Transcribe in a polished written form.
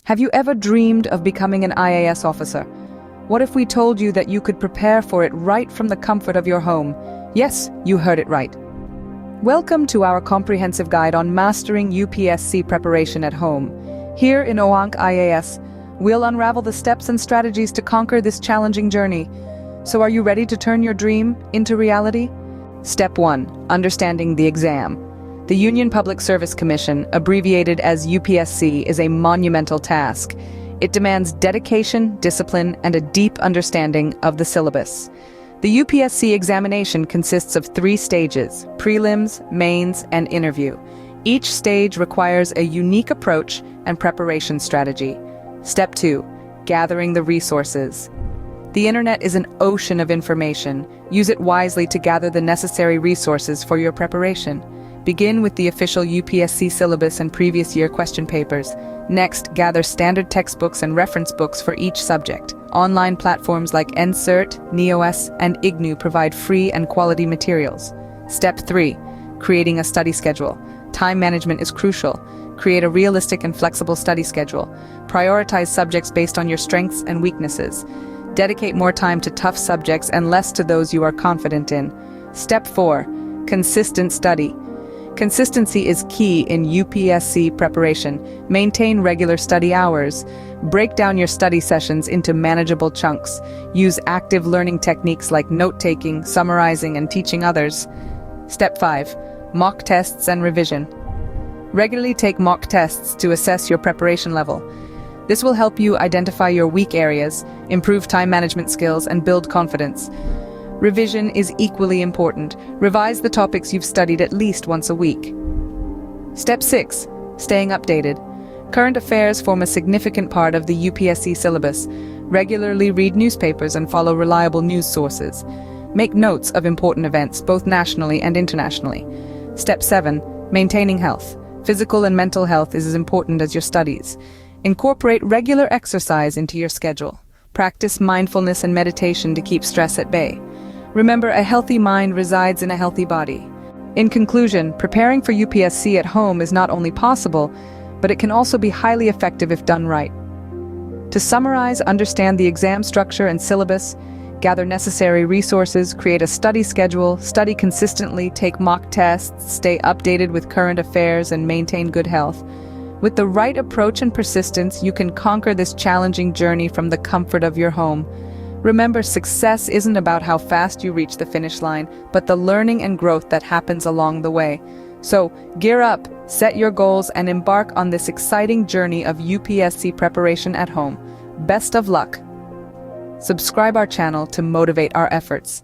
Have you ever dreamed of becoming an IAS officer? What if we told you that you could prepare for it right from the comfort of your home? Yes, you heard it right. Welcome to our comprehensive guide on mastering UPSC preparation at home. Here in Ojaank IAS, we'll unravel the steps and strategies to conquer this challenging journey. So are you ready to turn your dream into reality? Step 1. Understanding the exam. The Union Public Service Commission, abbreviated as UPSC, is a monumental task. It demands dedication, discipline, and a deep understanding of the syllabus. The UPSC examination consists of 3 stages: prelims, mains, and interview. Each stage requires a unique approach and preparation strategy. Step 2. Gathering the resources. The internet is an ocean of information. Use it wisely to gather the necessary resources for your preparation. Begin with the official UPSC syllabus and previous year question papers. Next, gather standard textbooks and reference books for each subject. Online platforms like NCERT, NEOS, and IGNU provide free and quality materials. Step 3. Creating a study schedule. Time management is crucial. Create a realistic and flexible study schedule. Prioritize subjects based on your strengths and weaknesses. Dedicate more time to tough subjects and less to those you are confident in. Step 4. Consistent study. Consistency is key in UPSC preparation. Maintain regular study hours. Break down your study sessions into manageable chunks. Use active learning techniques like note-taking, summarizing, and teaching others. Step 5. Mock tests and revision. Regularly take mock tests to assess your preparation level. This will help you identify your weak areas, improve time management skills, and build confidence. Revision is equally important. Revise the topics you've studied at least once a week. Step 6. Staying updated. Current affairs form a significant part of the UPSC syllabus. Regularly read newspapers and follow reliable news sources. Make notes of important events, both nationally and internationally. Step 7. Maintaining health. Physical and mental health is as important as your studies. Incorporate regular exercise into your schedule. Practice mindfulness and meditation to keep stress at bay. Remember, a healthy mind resides in a healthy body. In conclusion, preparing for UPSC at home is not only possible, but it can also be highly effective if done right. To summarize, understand the exam structure and syllabus, gather necessary resources, create a study schedule, study consistently, take mock tests, stay updated with current affairs, and maintain good health. With the right approach and persistence, you can conquer this challenging journey from the comfort of your home. Remember, success isn't about how fast you reach the finish line, but the learning and growth that happens along the way. So, gear up, set your goals, and embark on this exciting journey of UPSC preparation at home. Best of luck! Subscribe our channel to motivate our efforts.